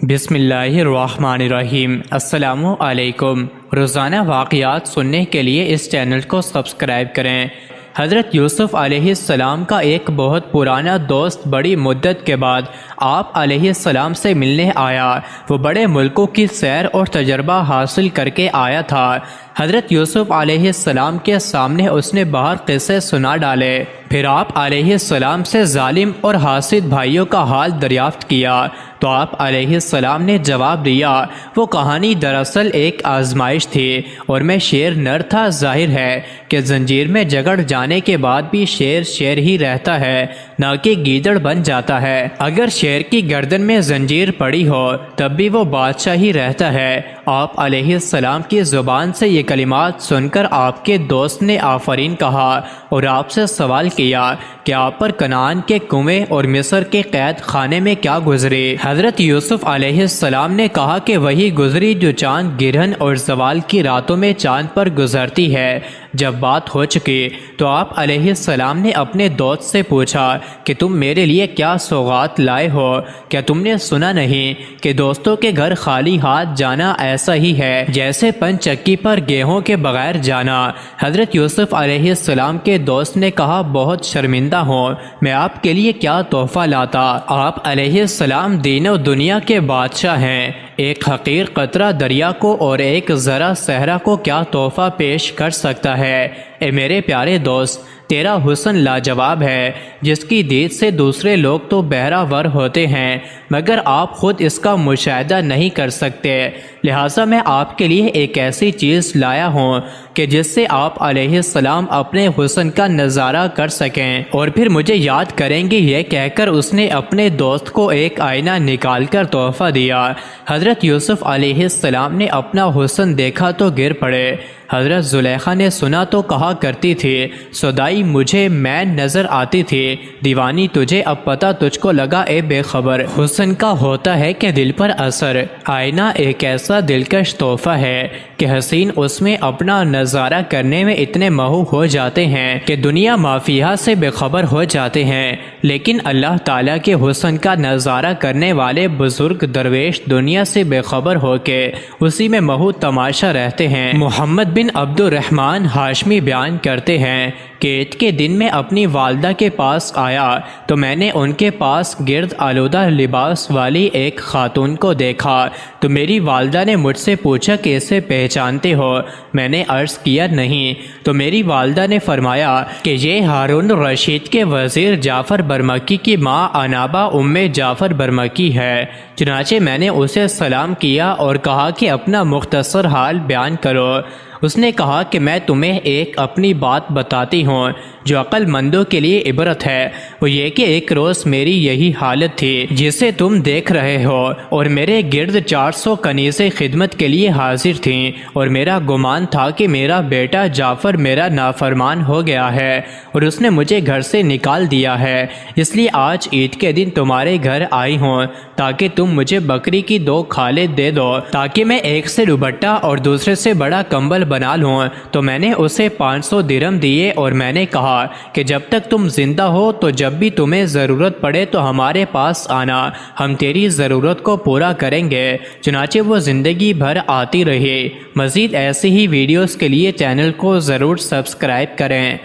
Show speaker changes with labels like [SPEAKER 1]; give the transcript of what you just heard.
[SPEAKER 1] بسم اللہ الرحمن الرحیم۔ السلام علیکم۔ روزانہ واقعات سننے کے لیے اس چینل کو سبسکرائب کریں۔ حضرت یوسف علیہ السلام کا ایک بہت پرانا دوست بڑی مدت کے بعد آپ علیہ السلام سے ملنے آیا۔ وہ بڑے ملکوں کی سیر اور تجربہ حاصل کر کے آیا تھا۔ حضرت یوسف علیہ السلام کے سامنے اس نے باہر قصے سنا ڈالے، پھر آپ علیہ السلام سے ظالم اور حاسد بھائیوں کا حال دریافت کیا تو آپ علیہ السلام نے جواب دیا، وہ کہانی دراصل ایک آزمائش تھی اور میں شیر نر تھا۔ ظاہر ہے کہ زنجیر میں جگڑ جانے کے بعد بھی شیر شیر ہی رہتا ہے، نہ کہ گیدڑ بن جاتا ہے۔ اگر شیر کی گردن میں زنجیر پڑی ہو تب بھی وہ بادشاہ ہی رہتا ہے۔ آپ علیہ السلام کی زبان سے یہ کلمات سن کر آپ کے دوست نے آفرین کہا اور آپ سے سوال کیا کہ آپ پر کنعان کے کنویں اور مصر کے قید خانے میں کیا گزری؟ حضرت یوسف علیہ السلام نے کہا کہ وہی گزری جو چاند گرہن اور زوال کی راتوں میں چاند پر گزرتی ہے۔ جب بات ہو چکی تو آپ علیہ السلام نے اپنے دوست سے پوچھا کہ تم میرے لیے کیا سوغات لائے ہو؟ کیا تم نے سنا نہیں کہ دوستوں کے گھر خالی ہاتھ جانا ایسا ہی ہے جیسے پن چکی پر گیہوں کے بغیر جانا؟ حضرت یوسف علیہ السلام کے دوست نے کہا، بہت شرمندہ ہوں، میں آپ کے لیے کیا تحفہ لاتا؟ آپ علیہ السلام دین و دنیا کے بادشاہ ہیں، ایک حقیر قطرہ دریا کو اور ایک ذرا صحرا کو کیا تحفہ پیش کر سکتا ہے؟ اے میرے پیارے دوست، تیرا حسن لاجواب ہے جس کی دید سے دوسرے لوگ تو بہرہ ور ہوتے ہیں مگر آپ خود اس کا مشاہدہ نہیں کر سکتے، لہٰذا میں آپ کے لیے ایک ایسی چیز لایا ہوں کہ جس سے آپ علیہ السلام اپنے حسن کا نظارہ کر سکیں اور پھر مجھے یاد کریں گے۔ یہ کہہ کر اس نے اپنے دوست کو ایک آئینہ نکال کر تحفہ دیا۔ حضرت یوسف علیہ السلام نے اپنا حسن دیکھا تو گر پڑے۔ حضرت زلیخا نے سنا تو کہا کرتی تھی، سودائی مجھے میں نظر آتی تھی، دیوانی تجھے اب پتہ تجھ کو لگا اے بے خبر۔ حسن کا ہوتا ہے کہ دل پر اثر، آئینہ ایک ایسا دلکش تحفہ ہے کہ حسین اس میں اپنا نظارہ کرنے میں اتنے محو ہو جاتے ہیں کہ دنیا مافیہا سے بے خبر ہو جاتے ہیں، لیکن اللہ تعالیٰ کے حسن کا نظارہ کرنے والے بزرگ درویش دنیا سے بے خبر ہو کے اسی میں محو تماشا رہتے ہیں۔ محمد بن عبد الرحمن ہاشمی بیان کرتے ہیں کہ عید کے دن میں اپنی والدہ کے پاس آیا تو میں نے ان کے پاس گرد آلودہ لباس والی ایک خاتون کو دیکھا تو میری والدہ نے مجھ سے پوچھا کہ اسے پہچانتے ہو؟ میں نے عرض کیا نہیں، تو میری والدہ نے فرمایا کہ یہ ہارون الرشید کے وزیر جعفر برمکی کی ماں انابا ام جعفر برمکی ہے۔ چنانچہ میں نے اسے سلام کیا اور کہا کہ اپنا مختصر حال بیان کرو۔ اس نے کہا کہ میں تمہیں ایک اپنی بات بتاتی ہوں جو عقل مندوں کے لیے عبرت ہے، وہ یہ کہ ایک روز میری یہی حالت تھی جسے تم دیکھ رہے ہو اور میرے گرد 400 کنیزیں خدمت کے لیے حاضر تھیں اور میرا گمان تھا کہ میرا بیٹا جعفر میرا نافرمان ہو گیا ہے اور اس نے مجھے گھر سے نکال دیا ہے، اس لیے آج عید کے دن تمہارے گھر آئی ہوں تاکہ تم مجھے بکری کی 2 کھالیں دے دو تاکہ میں ایک سے دوپٹہ اور دوسرے سے بڑا کمبل بنا لوں۔ تو میں نے اسے 500 درہم دیے اور میں نے کہا کہ جب تک تم زندہ ہو تو جب بھی تمہیں ضرورت پڑے تو ہمارے پاس آنا، ہم تیری ضرورت کو پورا کریں گے۔ چنانچہ وہ زندگی بھر آتی رہی۔ مزید ایسی ہی ویڈیوز کے لیے چینل کو ضرور سبسکرائب کریں۔